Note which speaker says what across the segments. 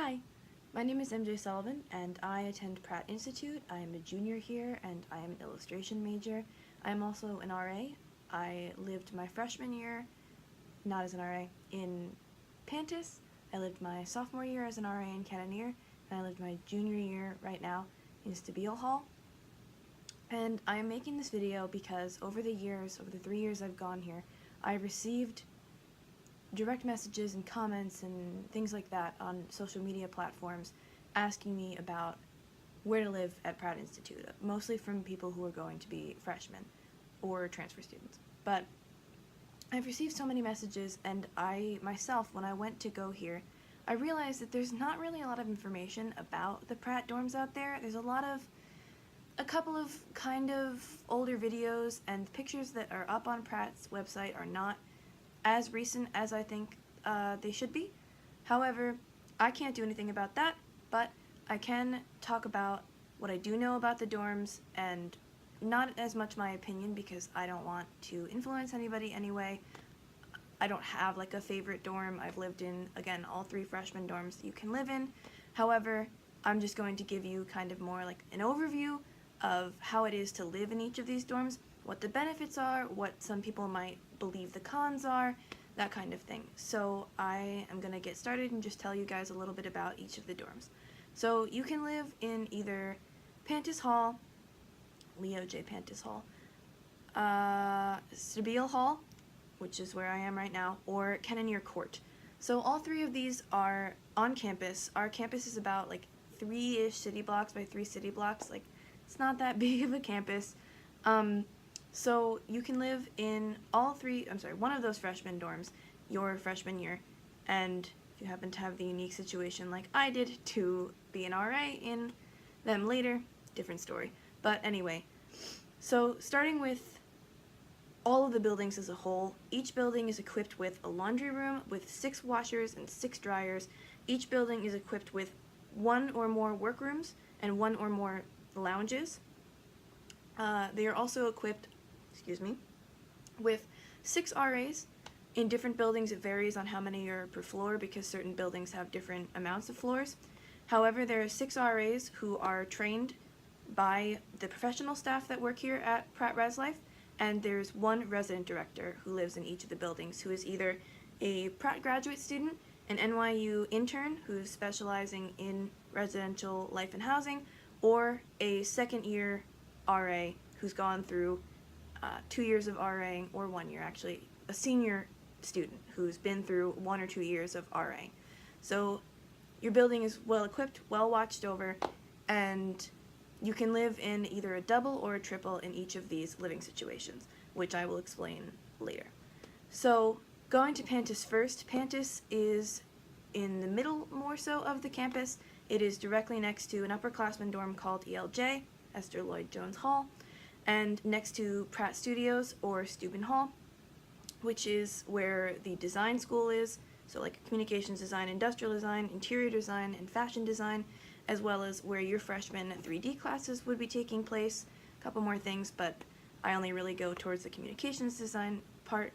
Speaker 1: Hi, my name is MJ Sullivan and I attend Pratt Institute. I am a junior here and I am an illustration major. I am also an RA. I lived my freshman year, not as an RA, in Pantas. I lived my sophomore year as an RA in Cannoneer, and I lived my junior year right now in Stabile Hall. And I am making this video because over the 3 years I've gone here, I received direct messages and comments and things like that on social media platforms asking me about where to live at Pratt Institute, mostly from people who are going to be freshmen or transfer students. But I've received so many messages, and I myself, when I went to go here, I realized that there's not really a lot of information about the Pratt dorms out there. There's a couple of kind of older videos, and pictures that are up on Pratt's website are not as recent as I think they should be. However, I can't do anything about that, but I can talk about what I do know about the dorms, and not as much my opinion because I don't want to influence anybody anyway. I don't have like a favorite dorm. I've lived in, again, all 3 freshman dorms you can live in. However, I'm just going to give you kind of more like an overview of how it is to live in each of these dorms, what the benefits are, what some people might believe the cons are, that kind of thing. So I am going to get started and just tell you guys a little bit about each of the dorms. So you can live in either Pantas Hall, Leo J. Pantas Hall, Stabile Hall, which is where I am right now, or Cannoneer Court. So all 3 of these are on campus. Our campus is about like 3-ish city blocks by 3 city blocks. Like, it's not that big of a campus. So you can live in one of those freshman dorms your freshman year, and if you happen to have the unique situation like I did to be an RA in them later, different story. But anyway, so starting with all of the buildings as a whole, each building is equipped with a laundry room with 6 washers and 6 dryers. Each building is equipped with 1 or more workrooms and 1 or more lounges. They are also equipped with 6 RAs. In different buildings it varies on how many are per floor because certain buildings have different amounts of floors. However, there are 6 RAs who are trained by the professional staff that work here at Pratt Res Life, and there's 1 resident director who lives in each of the buildings who is either a Pratt graduate student, an NYU intern who's specializing in residential life and housing, or a second year RA who's gone through 2 years of RAing, or 1 year actually, a senior student who's been through 1 or 2 years of RAing. So your building is well equipped, well watched over, and you can live in either a double or a triple in each of these living situations, which I will explain later. So going to Pantas first, Pantas is in the middle more so of the campus. It is directly next to an upperclassman dorm called ELJ, Esther Lloyd Jones Hall, and next to Pratt Studios, or Steuben Hall, which is where the design school is, so like communications design, industrial design, interior design, and fashion design, as well as where your freshman 3D classes would be taking place. A couple more things, but I only really go towards the communications design part.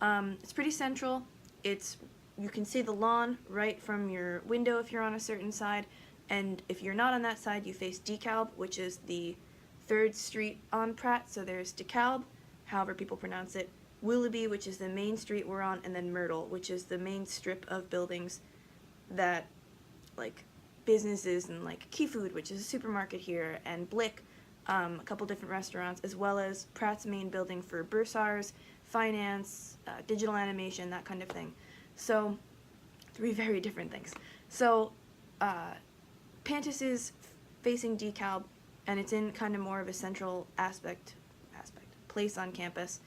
Speaker 1: It's pretty central. You can see the lawn right from your window if you're on a certain side, and if you're not on that side, you face DeKalb, which is the 3rd Street on Pratt. So there's DeKalb, however people pronounce it, Willoughby, which is the main street we're on, and then Myrtle, which is the main strip of buildings that, like, businesses and like Key Food, which is a supermarket here, and Blick, a couple different restaurants, as well as Pratt's main building for bursars, finance, digital animation, that kind of thing. So 3 very different things. So Pantas is facing DeKalb, and it's in kind of more of a central place on campus.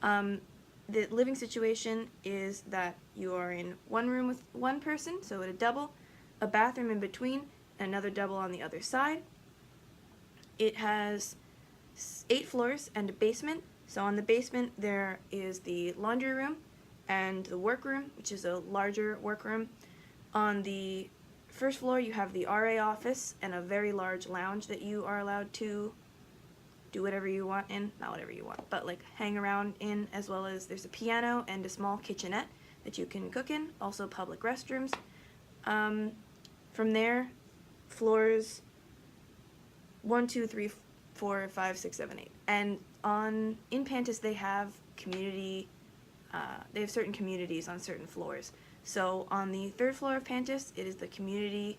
Speaker 1: The living situation is that you are in 1 room with 1 person, so at a double, a bathroom in between, and another double on the other side. It has 8 floors and a basement. So on the basement there is the laundry room and the workroom, which is a larger workroom. On the 1st floor you have the RA office and a very large lounge that you are allowed to do whatever you want in, not whatever you want, but like hang around in, as well as there's a piano and a small kitchenette that you can cook in, also public restrooms. From there, floors 1, 2, 3, 4, 5, 6, 7, 8. And in Pantas they have certain communities on certain floors. So on the 3rd floor of Pantas, it is the community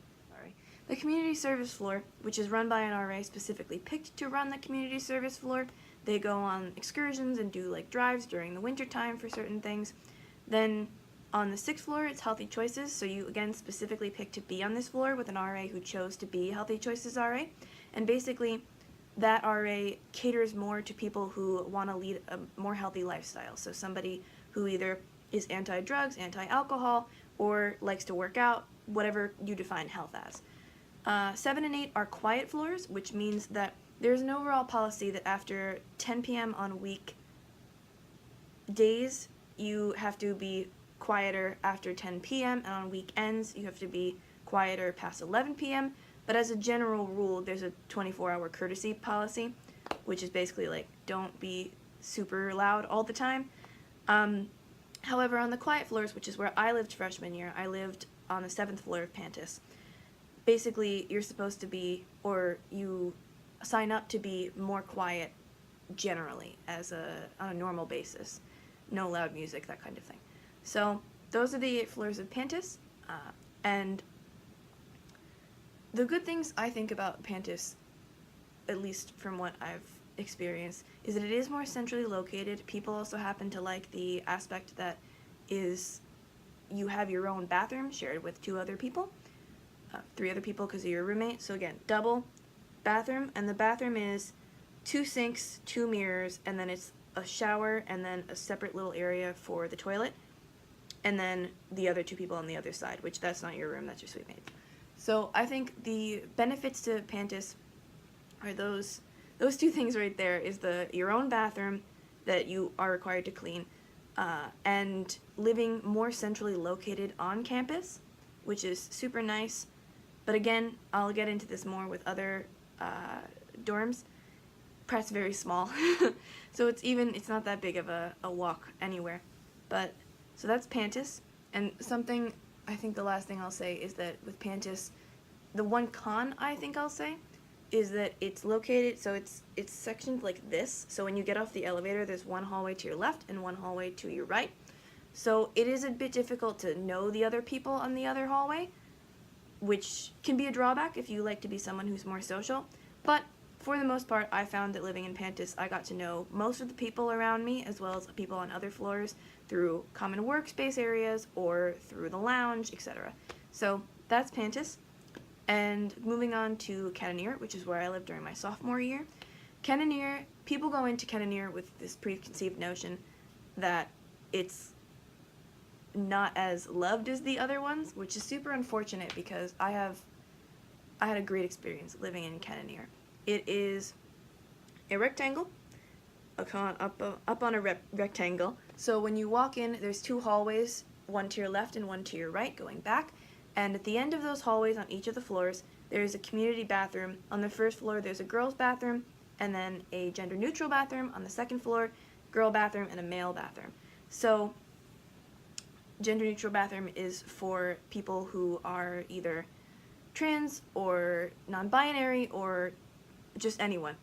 Speaker 1: service floor, which is run by an RA specifically picked to run the community service floor. They go on excursions and do like drives during the winter time for certain things. Then on the 6th floor, it's Healthy Choices, so you again specifically pick to be on this floor with an RA who chose to be Healthy Choices RA. And basically, that RA caters more to people who want to lead a more healthy lifestyle. So somebody who either is anti-drugs, anti-alcohol, or likes to work out, whatever you define health as. 7 and 8 are quiet floors, which means that there's an overall policy that after 10 p.m. on weekdays, you have to be quieter after 10 p.m., and on weekends, you have to be quieter past 11 p.m., but as a general rule, there's a 24-hour courtesy policy, which is basically like, don't be super loud all the time. However, on the quiet floors, which is where I lived freshman year, I lived on the 7th floor of Pantas. Basically, you're supposed to be, or you sign up to be more quiet generally on a normal basis. No loud music, that kind of thing. So those are the 8 floors of Pantas, and the good things I think about Pantas, at least from what I've experienced, is that it is more centrally located. People also happen to like the aspect that is you have your own bathroom shared with 2 other people, 3 other people because of your roommate. So again, double bathroom, and the bathroom is 2 sinks, 2 mirrors, and then it's a shower and then a separate little area for the toilet, and then the other 2 people on the other side, which that's not your room, that's your suite mate. So I think the benefits to Pantas are those 2 things right there, is your own bathroom that you are required to clean, and living more centrally located on campus, which is super nice. But again, I'll get into this more with other dorms. Pratt's very small, so it's not that big of a walk anywhere. But so that's Pantas, and something I think the last thing I'll say is that with Pantas, the one con I think I'll say is that it's located, so it's sectioned like this. So when you get off the elevator, there's one hallway to your left and one hallway to your right. So it is a bit difficult to know the other people on the other hallway, which can be a drawback if you like to be someone who's more social. But for the most part, I found that living in Pantas, I got to know most of the people around me, as well as people on other floors, through common workspace areas or through the lounge, etc. So that's Pantas. And moving on to Cannoneer, which is where I lived during my sophomore year. Cannoneer, people go into Cannoneer with this preconceived notion that it's not as loved as the other ones, which is super unfortunate because I had a great experience living in Cannoneer. It is a rectangle, up on a rectangle. So when you walk in, there's 2 hallways, one to your left and one to your right, going back. And at the end of those hallways on each of the floors, there is a community bathroom. On the 1st floor, there's a girls' bathroom, and then a gender-neutral bathroom. On the 2nd floor, girl bathroom and a male bathroom. So gender-neutral bathroom is for people who are either trans or non-binary or just anyone,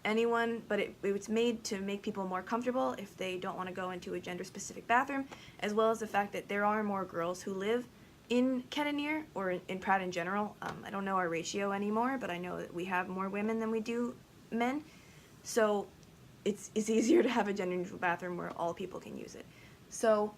Speaker 1: but it's made to make people more comfortable if they don't want to go into a gender-specific bathroom, as well as the fact that there are more girls who live in Cannoneer, or in Pratt in general. I don't know our ratio anymore, but I know that we have more women than we do men, so it's easier to have a gender-neutral bathroom where all people can use it. So,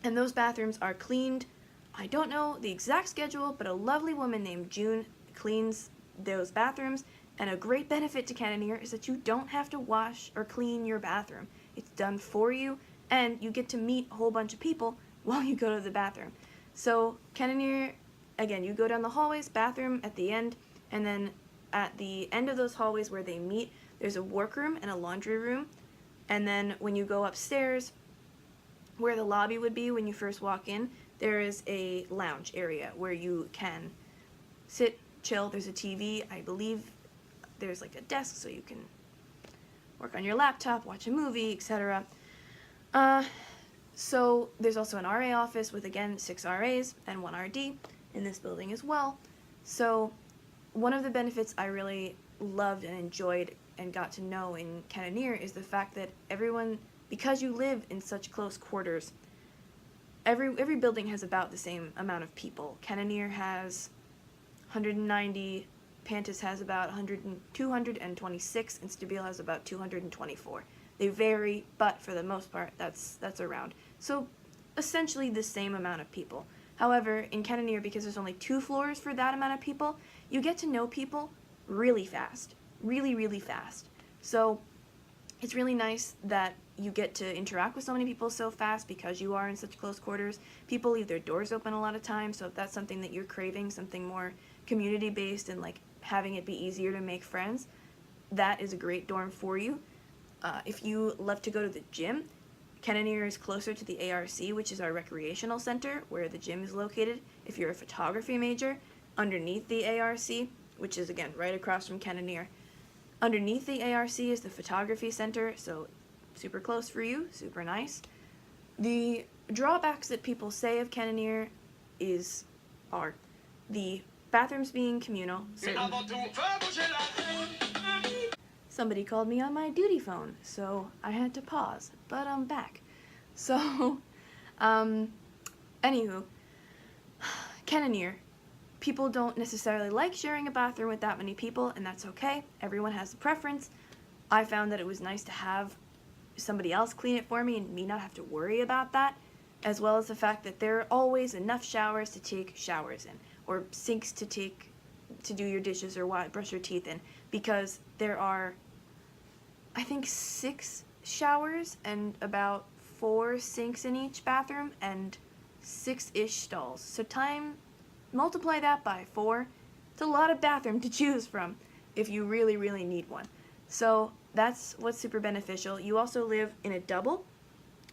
Speaker 1: and those bathrooms are cleaned. I don't know the exact schedule, but a lovely woman named June cleans those bathrooms, and a great benefit to Cannoneer is that you don't have to wash or clean your bathroom. It's done for you, and you get to meet a whole bunch of people while you go to the bathroom. So Cannoneer, again, you go down the hallways, bathroom at the end, and then at the end of those hallways where they meet, there's a workroom and a laundry room. And then when you go upstairs, where the lobby would be when you first walk in, there is a lounge area where you can sit, chill. There's a TV. I believe there's like a desk so you can work on your laptop, watch a movie, etc. So there's also an RA office with, again, 6 RAs and 1 RD. in this building as well. So one of the benefits I really loved and enjoyed and got to know in Cannoneer is the fact that everyone, because you live in such close quarters, every building has about the same amount of people. Cannoneer has 190, Pantas has about 226, and Stabile has about 224. They vary, but for the most part, that's around. So essentially the same amount of people. However, in Cannoneer, because there's only 2 floors for that amount of people, you get to know people really fast. Really, really fast. So it's really nice that you get to interact with so many people so fast because you are in such close quarters. People leave their doors open a lot of times, so if that's something that you're craving, something more community-based and like having it be easier to make friends, that is a great dorm for you. If you love to go to the gym, Cannoneer is closer to the ARC, which is our recreational center, where the gym is located. If you're a photography major, underneath the ARC, which is, again, right across from Cannoneer, underneath the ARC is the photography center, so super close for you, super nice. The drawbacks that people say of Cannoneer are the bathrooms being communal. Somebody called me on my duty phone, so I had to pause, but I'm back. So, anywho, Cannoneer, people don't necessarily like sharing a bathroom with that many people, and that's okay. Everyone has a preference. I found that it was nice to have somebody else clean it for me and me not have to worry about that, as well as the fact that there are always enough showers to take showers in, or sinks to do your dishes or brush your teeth in, because there are, I think, 6 showers and about 4 sinks in each bathroom and 6-ish stalls. So multiply that by 4. It's a lot of bathroom to choose from if you really, really need one. So that's what's super beneficial. You also live in a double,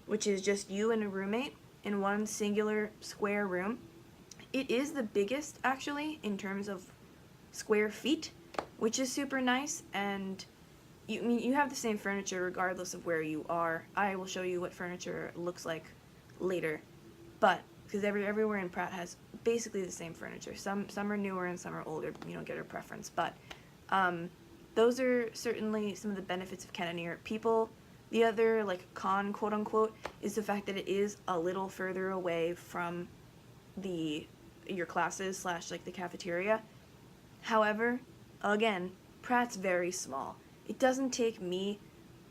Speaker 1: which is just you and a roommate in one singular square room. It is the biggest, actually, in terms of square feet, which is super nice, and you have the same furniture regardless of where you are. I will show you what furniture looks like later, but because everywhere in Pratt has basically the same furniture. Some are newer and some are older. You don't get a preference, but those are certainly some of the benefits of Cannoneer. The other like con, quote unquote, is the fact that it is a little further away from your classes / like the cafeteria. However, again, Pratt's very small. It doesn't take me,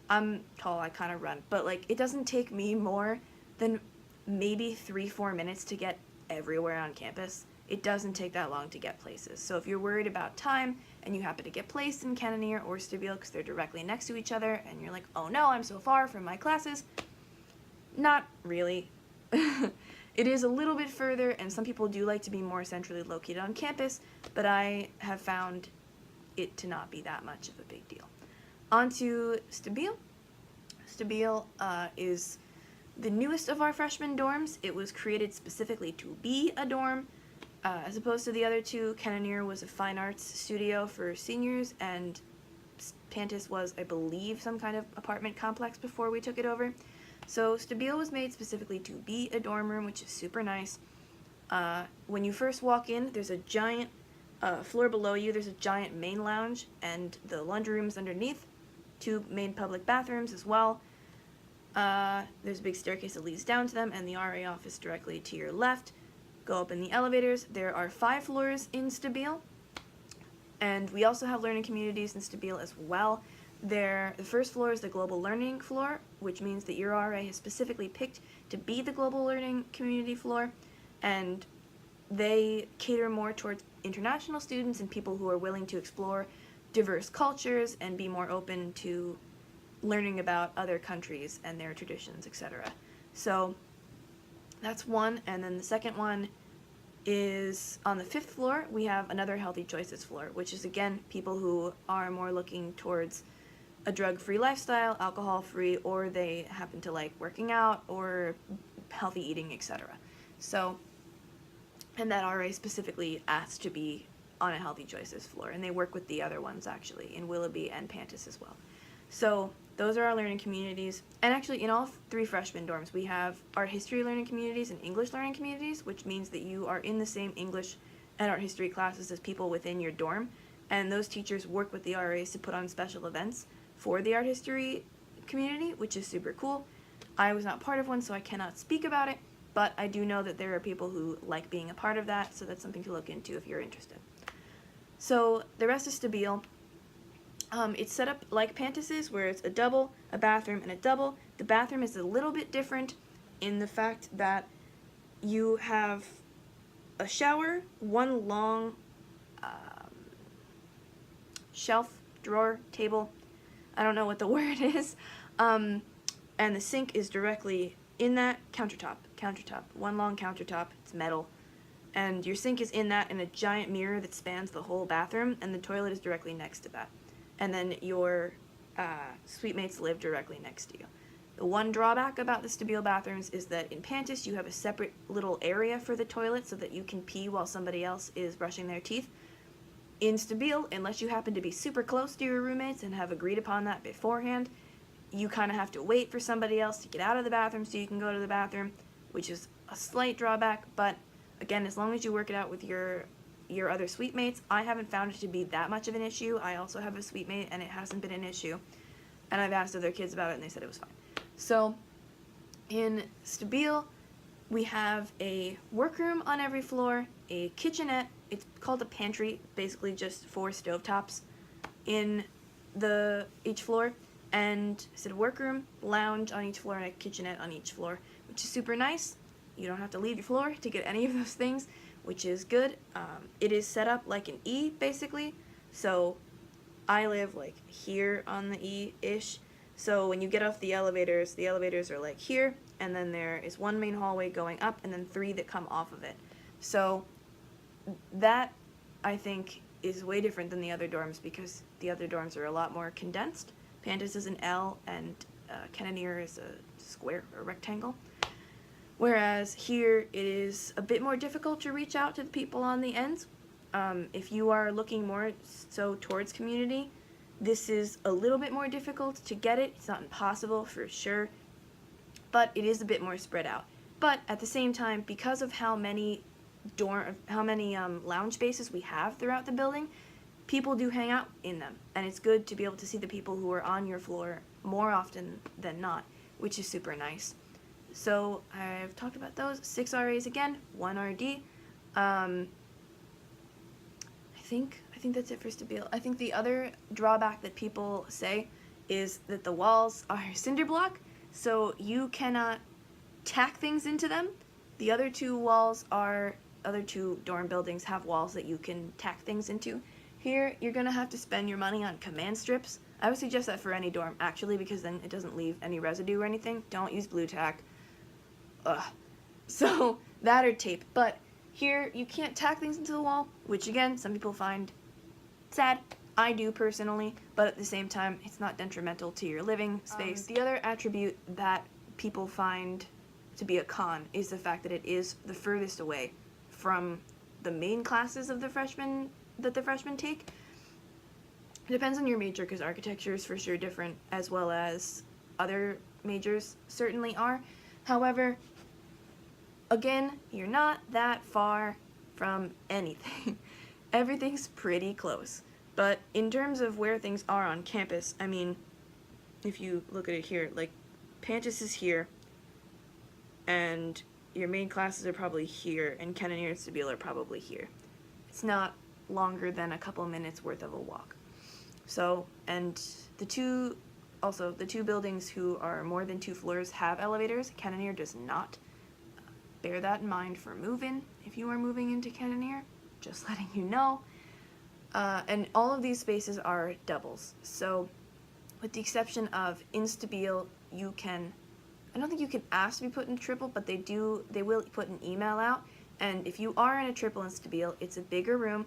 Speaker 1: I'm tall, I kind of run, but like it doesn't take me more than maybe 3-4 minutes to get everywhere on campus. It doesn't take that long to get places. So if you're worried about time and you happen to get placed in Cannoneer or Stabile because they're directly next to each other and you're like, oh no, I'm so far from my classes, not really. It is a little bit further, and some people do like to be more centrally located on campus, but I have found it to not be that much of a big deal. On to Stabile. Stabile is the newest of our freshman dorms. It was created specifically to be a dorm. As opposed to the other 2, Cannoneer was a fine arts studio for seniors, and Pantas was, I believe, some kind of apartment complex before we took it over. So Stabile was made specifically to be a dorm room, which is super nice. When you first walk in, there's a giant floor below you. There's a giant main lounge, and the laundry room's underneath. 2 main public bathrooms as well. There's a big staircase that leads down to them, and the RA office directly to your left. Go up in the elevators. There are 5 floors in Stabile, and we also have learning communities in Stabile as well. The first floor is the global learning floor, which means that your RA has specifically picked to be the global learning community floor, and they cater more towards international students and people who are willing to explore diverse cultures and be more open to learning about other countries and their traditions, etc. So that's one, and then the second one is on the 5th floor. We have another Healthy Choices floor, which is, again, people who are more looking towards a drug-free lifestyle, alcohol-free, or they happen to like working out or healthy eating, etc. So, and that RA specifically asked to be on a Healthy Choices floor, and they work with the other ones, actually, in Willoughby and Pantas as well. So those are our learning communities. And actually, in all 3 freshman dorms, we have art history learning communities and English learning communities, which means that you are in the same English and art history classes as people within your dorm. And those teachers work with the RAs to put on special events for the art history community, which is super cool. I was not part of one, so I cannot speak about it, but I do know that there are people who like being a part of that, so that's something to look into if you're interested. So the rest is Stabile. It's set up like Pantas is, where it's a double, a bathroom, and a double. The bathroom is a little bit different in the fact that you have a shower, one long shelf, drawer, table, I don't know what the word is, and the sink is directly in that countertop, one long countertop, it's metal, and your sink is in that, and a giant mirror that spans the whole bathroom, and the toilet is directly next to that. And then your suite mates live directly next to you. The one drawback about the Stabile bathrooms is that in Pantas you have a separate little area for the toilet so that you can pee while somebody else is brushing their teeth. In Stabile, unless you happen to be super close to your roommates and have agreed upon that beforehand, you kind of have to wait for somebody else to get out of the bathroom so you can go to the bathroom, which is a slight drawback, but again, as long as you work it out with your other suite mates, I haven't found it to be that much of an issue. I also have a suite mate and it hasn't been an issue, and I've asked other kids about it and they said it was fine. So in Stabile, we have a workroom on every floor, a kitchenette, it's called a pantry, basically just 4 stovetops in each floor, and it's a workroom, lounge on each floor, and a kitchenette on each floor, which is super nice. You don't have to leave your floor to get any of those things, which is good. It is set up like an E, basically, so I live like here on the E-ish, so when you get off the elevators are like here, and then there is one main hallway going up, and then 3 that come off of it. So that, I think, is way different than the other dorms, because the other dorms are a lot more condensed. Pantas is an L, and Cannoneer is a square, or rectangle. Whereas here, it is a bit more difficult to reach out to the people on the ends. If you are looking more so towards community, this is a little bit more difficult to get it. It's not impossible, for sure, but it is a bit more spread out. But at the same time, because of how many lounge spaces we have throughout the building, people do hang out in them, and it's good to be able to see the people who are on your floor more often than not, which is super nice. So I've talked about those. 6 RAs again, 1 RD. I think that's it for Stabile. I think the other drawback that people say is that the walls are cinder block, so you cannot tack things into them. The other 2 dorm buildings have walls that you can tack things into. Here, you're gonna have to spend your money on command strips. I would suggest that for any dorm, actually, because then it doesn't leave any residue or anything. Don't use blue tack. Ugh. So, that or tape. But here, you can't tack things into the wall, which again, some people find sad. I do personally, but at the same time, it's not detrimental to your living space. The other attribute that people find to be a con is the fact that it is the furthest away from the main classes of the freshmen take. It depends on your major, because architecture is for sure different, as well as other majors certainly are. However, again, you're not that far from anything. Everything's pretty close. But in terms of where things are on campus, I mean, if you look at it here, like, Pantas is here, and your main classes are probably here, and Cannoneer and Stabile are probably here. It's not longer than a couple minutes worth of a walk. So, and the two buildings who are more than 2 floors have elevators. Cannoneer does not. Bear that in mind for move-in if you are moving into Cannoneer, just letting you know. And all of these spaces are doubles. So, with the exception of in Stabile, I don't think you can ask to be put in triple, but they will put an email out, and if you are in a triple in Stabile, it's a bigger room,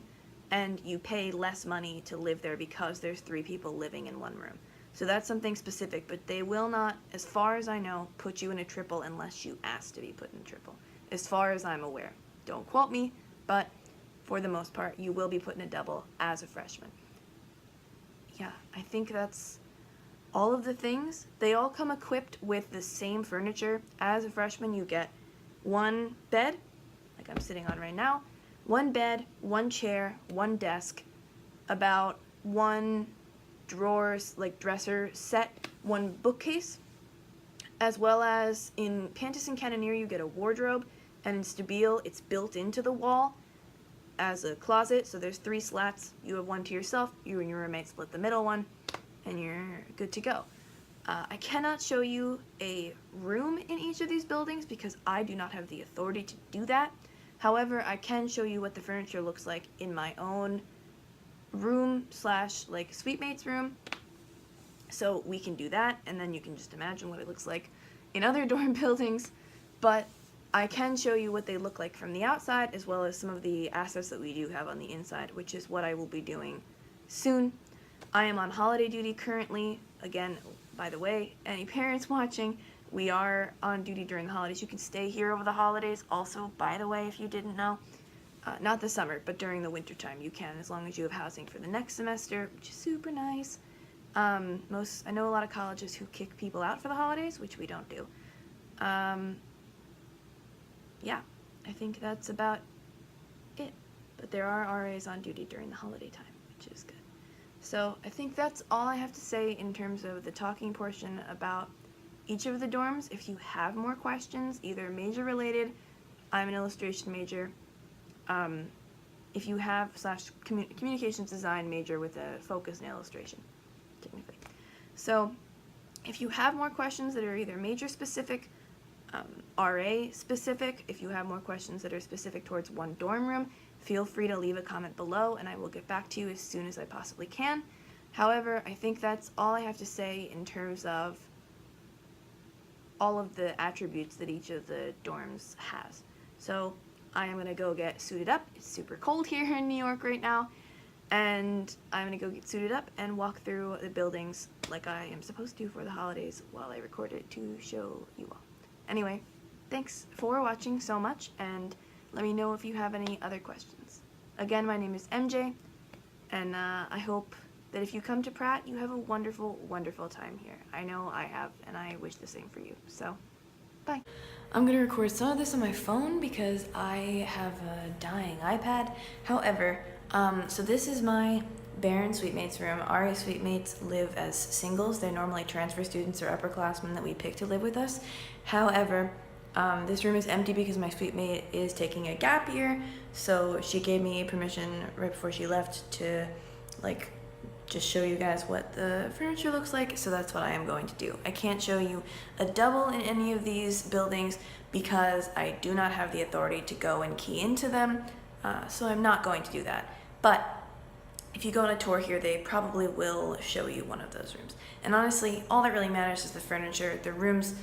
Speaker 1: and you pay less money to live there because there's 3 people living in one room. So that's something specific, but they will not, as far as I know, put you in a triple unless you ask to be put in a triple, as far as I'm aware. Don't quote me, but for the most part, you will be put in a double as a freshman. Yeah, I think that's all of the things, they all come equipped with the same furniture. As a freshman, you get one bed, like I'm sitting on right now, one bed, one chair, one desk, about one drawers, like dresser set, one bookcase, as well as in Pantas and Cannoneer you get a wardrobe, and in Stabile it's built into the wall as a closet, so there's 3 slats. You have one to yourself, you and your roommate split the middle one, and you're good to go. I cannot show you a room in each of these buildings because I do not have the authority to do that. However, I can show you what the furniture looks like in my own room / like suitemate's room. So we can do that, and then you can just imagine what it looks like in other dorm buildings. But I can show you what they look like from the outside, as well as some of the assets that we do have on the inside, which is what I will be doing soon. I am on holiday duty currently. Again, by the way, any parents watching, we are on duty during the holidays. You can stay here over the holidays. Also, by the way, if you didn't know, not the summer, but during the winter time you can, as long as you have housing for the next semester, which is super nice. I know a lot of colleges who kick people out for the holidays, which we don't do. Yeah, I think that's about it. But there are RAs on duty during the holiday time, which is good. So I think that's all I have to say in terms of the talking portion about each of the dorms. If you have more questions, either major related, I'm an illustration major, if you have / communications design major with a focus in illustration, technically. So if you have more questions that are either major specific, RA specific, if you have more questions that are specific towards one dorm room, feel free to leave a comment below and I will get back to you as soon as I possibly can. However, I think that's all I have to say in terms of all of the attributes that each of the dorms has. So I am going to go get suited up. It's super cold here in New York right now, and I'm going to go get suited up and walk through the buildings like I am supposed to for the holidays while I record it to show you all. Anyway, thanks for watching so much, and let me know if you have any other questions. Again, my name is MJ, and I hope that if you come to Pratt, you have a wonderful, wonderful time here. I know I have, and I wish the same for you. So, bye. I'm gonna record some of this on my phone because I have a dying iPad. However, so this is my Baron suitemates room. RA suitemates live as singles. They're normally transfer students or upperclassmen that we pick to live with us. However, this room is empty because my suitemate is taking a gap year, so she gave me permission right before she left to just show you guys what the furniture looks like, so that's what I am going to do. I can't show you a double in any of these buildings because I do not have the authority to go and key into them, so I'm not going to do that. But if you go on a tour here, they probably will show you one of those rooms. And honestly, all that really matters is the furniture. The rooms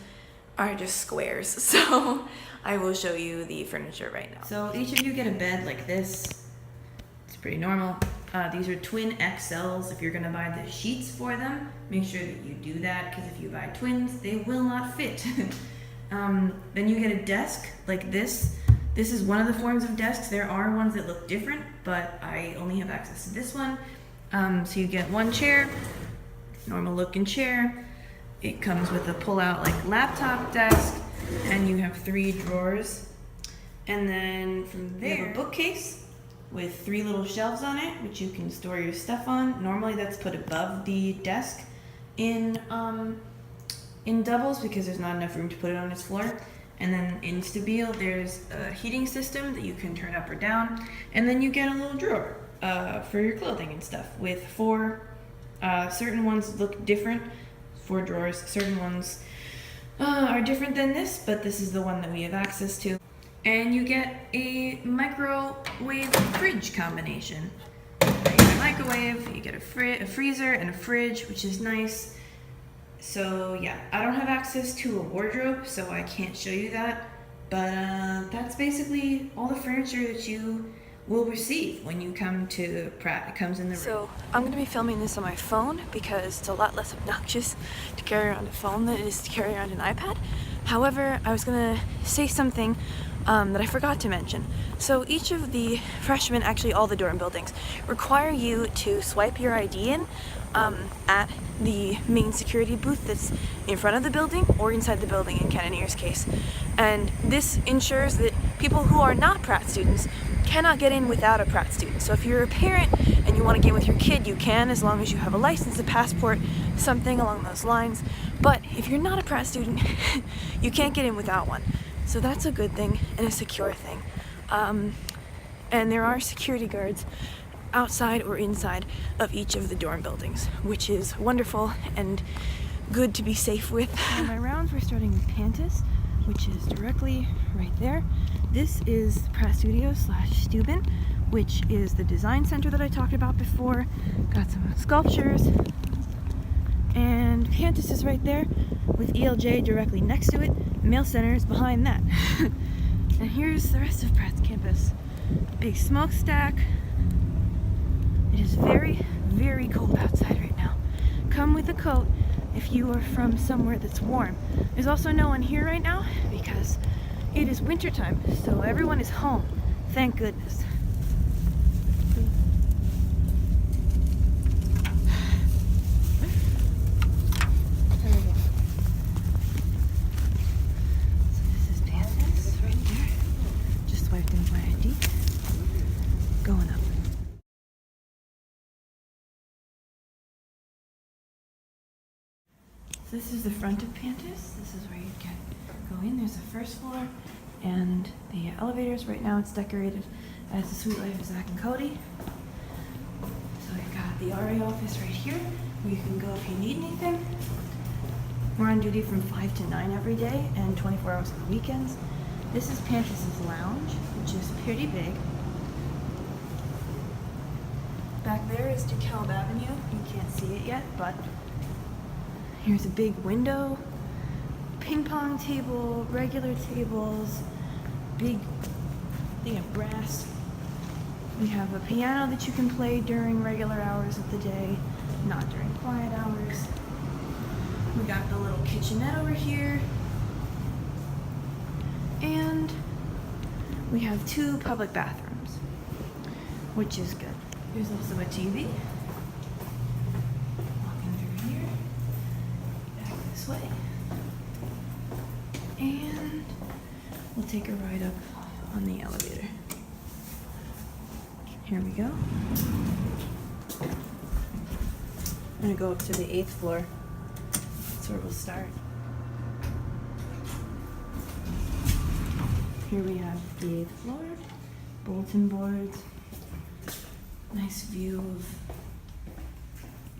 Speaker 1: are just squares, so I will show you the furniture right now. So each of you get a bed like this. It's pretty normal. These are twin XLs. If you're gonna buy the sheets for them, make sure that you do that, because if you buy twins, they will not fit. Then you get a desk like this. This is one of the forms of desks. There are ones that look different, but I only have access to this one. So you get one chair, normal looking chair. It comes with a pull-out laptop desk, and you have 3 drawers. And then from there, you have a bookcase with 3 little shelves on it, which you can store your stuff on. Normally that's put above the desk in doubles because there's not enough room to put it on its floor. And then in Stabile, there's a heating system that you can turn up or down. And then you get a little drawer for your clothing and stuff with 4, certain ones look different, 4 drawers. Certain ones are different than this, but this is the one that we have access to. And you get a microwave fridge combination. You get a microwave, you get a freezer and a fridge, which is nice. So yeah, I don't have access to a wardrobe, so I can't show you that. But that's basically all the furniture that you will receive when you come to Pratt. It comes in the room. So I'm going to be filming this on my phone because it's a lot less obnoxious to carry around a phone than it is to carry around an iPad. However, I was going to say something that I forgot to mention. So each of the freshmen, actually all the dorm buildings, require you to swipe your ID in at the main security booth that's in front of the building or inside the building in Cannoneer's case. And this ensures that people who are not Pratt students cannot get in without a Pratt student. So if you're a parent and you want to get in with your kid, you can, as long as you have a license, a passport, something along those lines. But if you're not a Pratt student, you can't get in without one. So that's a good thing and a secure thing. And there are security guards outside or inside of each of the dorm buildings, which is wonderful and good to be safe with. On my rounds, we're starting with Pantas, which is directly right there. This is Pratt Studios / Stabile, which is the design center that I talked about before. Got some sculptures. And Pantas is right there with ELJ directly next to it. Mail Center is behind that. And here's the rest of Pratt's campus. Big smokestack. It is very, very cold outside right now. Come with a coat if you are from somewhere that's warm. There's also no one here right now because it is wintertime, so everyone is home. Thank goodness. Going up. So this is the front of Pantas. This is where you can go in. There's the first floor and the elevators. Right now it's decorated as the Sweet Life of Zach and Cody. So we've got the RA office right here where you can go if you need anything. We're on duty from 5 to 9 every day and 24 hours on the weekends. This is Pantas' lounge, which is pretty big. Back there is DeKalb Avenue. You can't see it yet, but here's a big window, ping pong table, regular tables, big thing of brass. We have a piano that you can play during regular hours of the day, not during quiet hours. We got the little kitchenette over here. And we have 2 public bathrooms, which is good. There's also a TV. Walking through here, back this way. And we'll take a ride up on the elevator. Here we go. I'm gonna go up to the 8th floor. That's where we'll start. Here we have the 8th floor, bulletin boards. Nice view of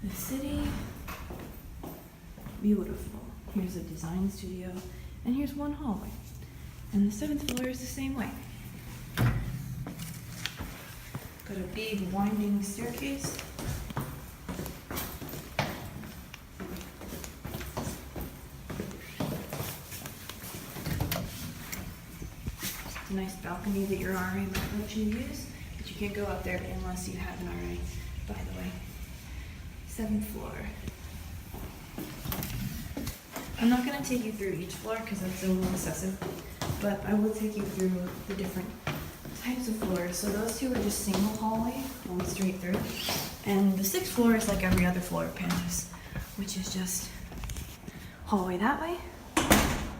Speaker 1: the city. Beautiful. Here's a design studio, and here's one hallway. And the 7th floor is the same way. Got a big winding staircase. It's a nice balcony that your RA might let you use. But you can't go up there unless you have an RA, by the way. 7th floor. I'm not going to take you through each floor because that's a little excessive, but I will take you through the different types of floors. So those 2 are just single hallway, going straight through. And the 6th floor is like every other floor of Pantas, which is just hallway that way,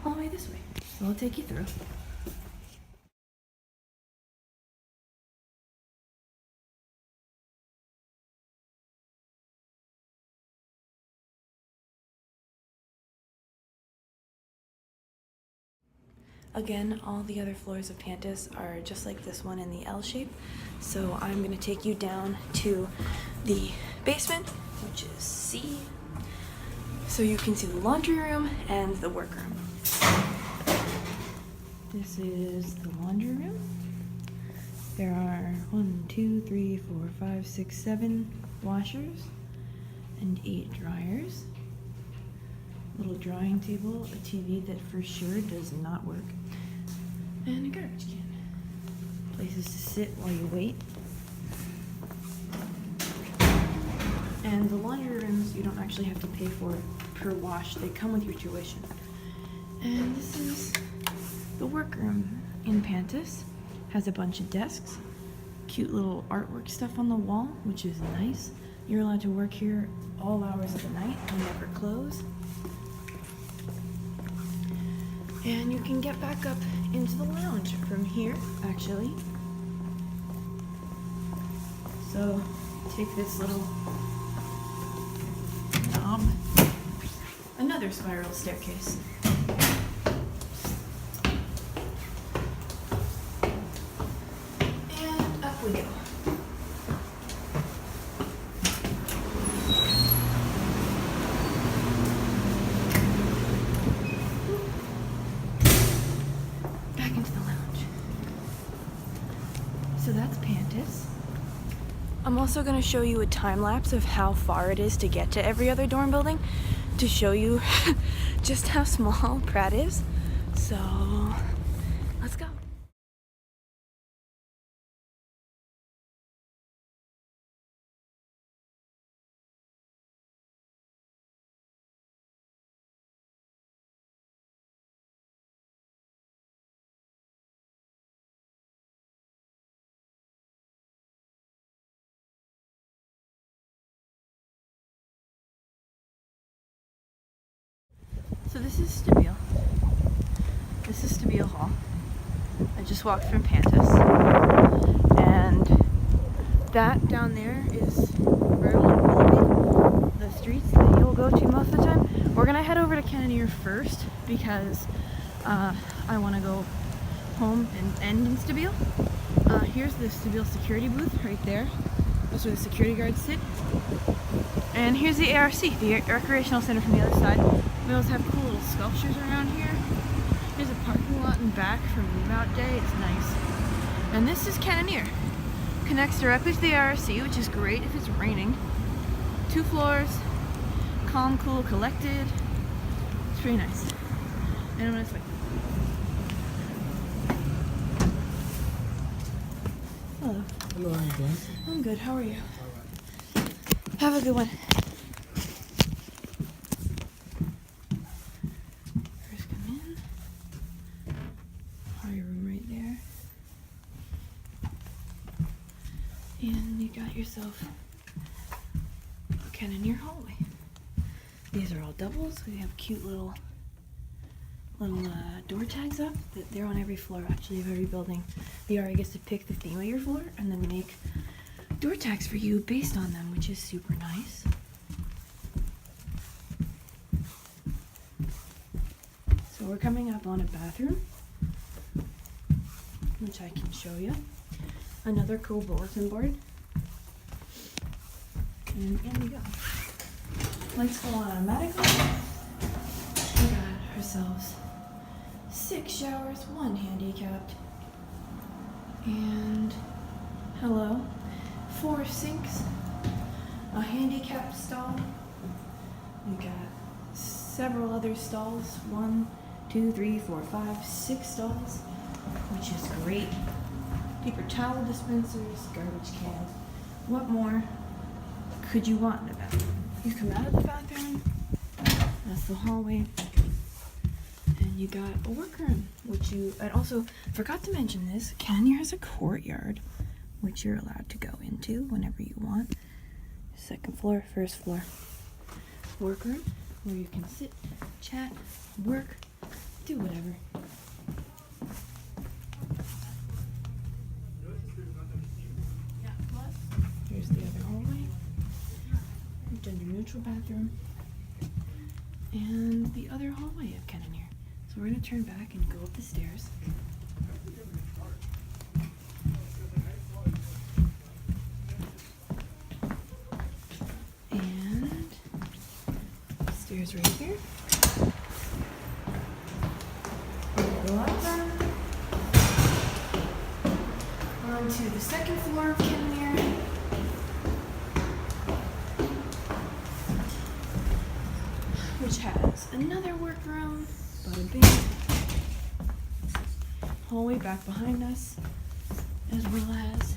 Speaker 1: hallway this way. So I'll take you through. Again, all the other floors of Pantas are just like this one in the L shape. So I'm going to take you down to the basement, which is C. So you can see the laundry room and the workroom. This is the laundry room. There are 1, 2, 3, 4, 5, 6, 7 washers and 8 dryers. Little drying table, a TV that for sure does not work, and a garbage can. Places to sit while you wait. And the laundry rooms you don't actually have to pay for per wash. They come with your tuition. And this is the workroom. in Pantas. Has a bunch of desks, cute little artwork stuff on the wall, which is nice. You're allowed to work here all hours of the night. They never close. And you can get back up into the lounge from here, actually. So take this little knob, another spiral staircase. And up we go. Back into the lounge. So that's Pantas. I'm also going to show you a time lapse of how far it is to get to every other dorm building to show you just how small Pratt is. So let's go. So this is Stabile. This is Stabile Hall. I just walked from Pantas. And that down there is where will be the streets that you'll go to most of the time. We're gonna head over to Cannoneer first because I want to go home and end in Stabile. Here's the Stabile security booth right there. That's where the security guards sit. And here's the ARC, the recreational center from the other side. We also have cool little sculptures around here. There's a parking lot in back for move out day. It's nice. And this is Cannoneer. Connects directly to the ARC, which is great if it's raining. 2 floors, calm, cool, collected. It's pretty nice. And I'm gonna swing. Hello.
Speaker 2: Hello, how are you doing?
Speaker 1: I'm good. How are you?
Speaker 2: All right.
Speaker 1: Have a good one. First come in. Party room right there. And you got yourself a Cannoneer hallway. These are all doubles. We have cute little door tags up. They're on every floor actually of every building. The RA gets to pick the theme of your floor and then make door tags for you based on them, which is super nice. So we're coming up on a bathroom, which I can show you. Another cool bulletin board. And in we go. Lights go on automatically. We got ourselves 6 showers, 1 handicapped. And hello. 4 sinks, a handicapped stall. We got several other stalls. 1, 2, 3, 4, 5, 6 stalls, which is great. Paper towel dispensers, garbage cans. What more could you want in a bathroom? You come out of the bathroom, that's the hallway, and you got a workroom, which I also forgot to mention this. Cannoneer has a courtyard, which you're allowed to go into whenever you want. 2nd floor, 1st floor. Workroom, where you can sit, chat, work, do whatever. Here's the other hallway. Gender neutral bathroom. And the other hallway of Cannoneer. So we're gonna turn back and go up the stairs. Stairs right here. Go up them. Onto the 2nd floor of Cannoneer. Which has another workroom, bada bing. Hallway back behind us, as well as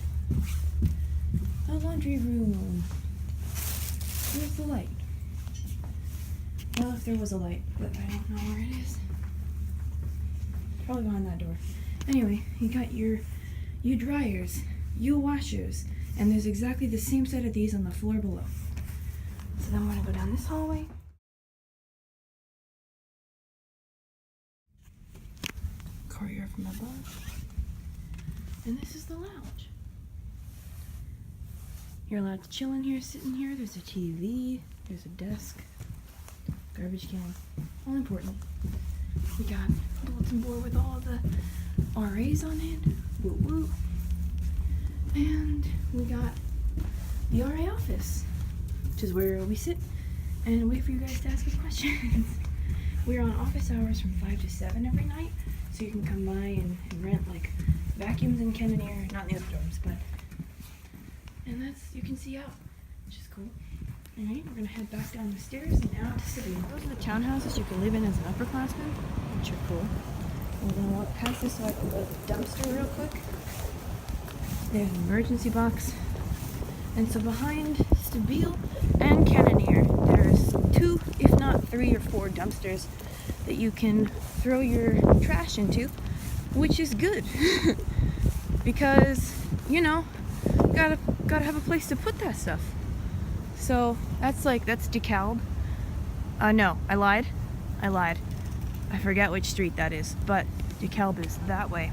Speaker 1: a laundry room. Where's the light? Well, if there was a light, but I don't know where it is. Probably behind that door. Anyway, you got your dryers, your washers, and there's exactly the same set of these on the floor below. So then we're gonna go down this hallway. Courtyard from above. And this is the lounge. You're allowed to chill in here, sit in here. There's a TV, there's a desk, garbage can, all important. We got a bulletin board with all the RAs on it, woo woo. And we got the RA office, which is where we sit and wait for you guys to ask us questions. We're on office hours from 5 to 7 every night, so you can come by and rent like vacuums and Cannoneer, not in the other dorms, but, and you can see out, which is cool. Alright, we're gonna head back down the stairs and out to Stabile. Those are the townhouses you can live in as an upperclassman, which are cool. We're gonna walk past this so I can go to the dumpster real quick. There's an emergency box. And so behind Stabile and Cannoneer, there's 2, if not 3 or 4 dumpsters that you can throw your trash into, which is good. Because, you know, gotta have a place to put that stuff. So that's DeKalb. No, I lied. I forget which street that is, but DeKalb is that way,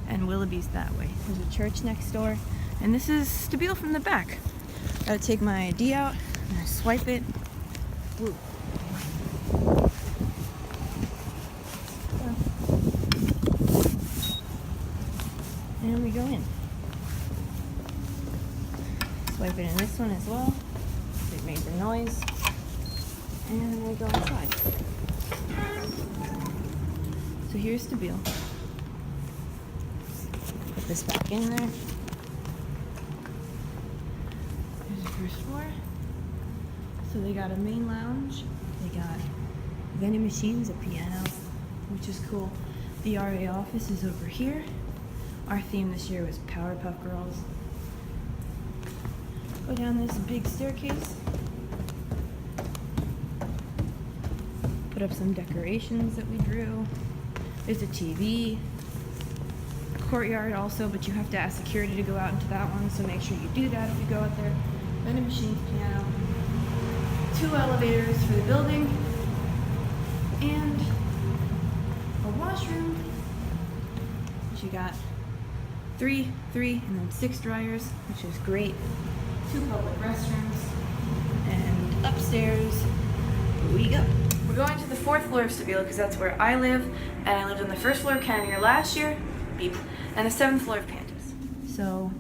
Speaker 1: and Willoughby's that way. There's a church next door, and this is Stabile from the back. Gotta take my ID out, and I swipe it. Woo. And we go in. Swipe it in this one as well. It made the noise. And then we go inside. So here's Stabile. Put this back in there. There's the first floor. So they got a main lounge. They got vending machines, a piano, which is cool. The RA office is over here. Our theme this year was Powerpuff Girls. Go down this big staircase. Put up some decorations that we drew. There's a TV. A courtyard also, but you have to ask security to go out into that one, so make sure you do that if you go out there. Vending machines, piano. 2 elevators for the building. And a washroom. Which you got 3, and then 6 dryers, which is great. 2 public restrooms, and upstairs we go. We're going to the 4th floor of Stabile because that's where I live, and I lived on the 1st floor of Cannoneer last year, beep, and the 7th floor of Pantas. So,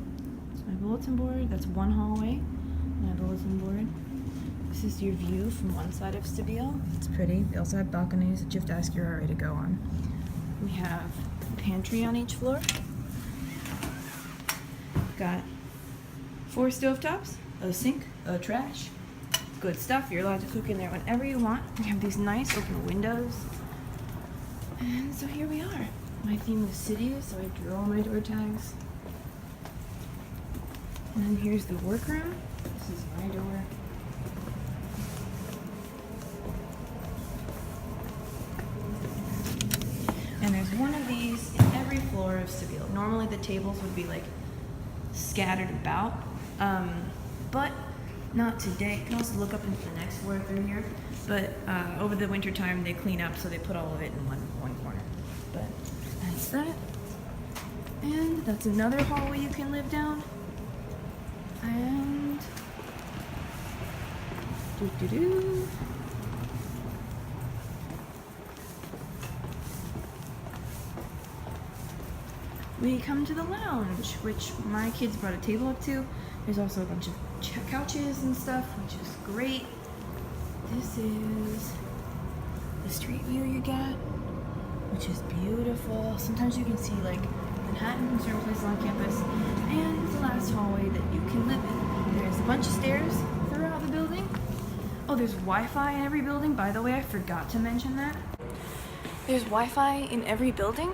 Speaker 1: that's my bulletin board, that's one hallway, my bulletin board. This is your view from one side of Stabile. It's pretty. We also have balconies that you have to ask your RA to go on. We have a pantry on each floor. Got 4 stovetops, a sink, a trash. Good stuff. You're allowed to cook in there whenever you want. We have these nice open windows. And so here we are. My theme was city, so I drew all my door tags. And then here's the workroom. This is my door. And there's one of these in every floor of Stabile. Normally the tables would be like scattered about, but not today. You can also look up into the next floor through here, but over the winter time they clean up, so they put all of it in one corner. But that's that, and that's another hallway you can live down. And we come to the lounge, which my kids brought a table up to. There's also a bunch of couches and stuff, which is great. This is the street view you get, which is beautiful. Sometimes you can see like Manhattan and certain places on campus. And the last hallway that you can live in. There's a bunch of stairs throughout the building. Oh, there's Wi-Fi in every building. By the way, I forgot to mention that. There's Wi-Fi in every building.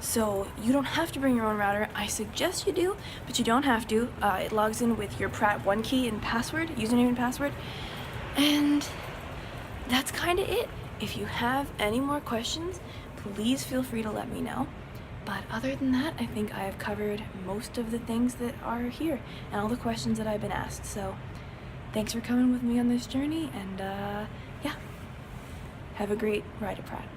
Speaker 1: So you don't have to bring your own router. I suggest you do, but you don't have to. It logs in with your Pratt 1 key and password, username and password. And that's kind of it. If you have any more questions, please feel free to let me know. But other than that, I think I have covered most of the things that are here and all the questions that I've been asked. So thanks for coming with me on this journey, and yeah, have a great ride at Pratt.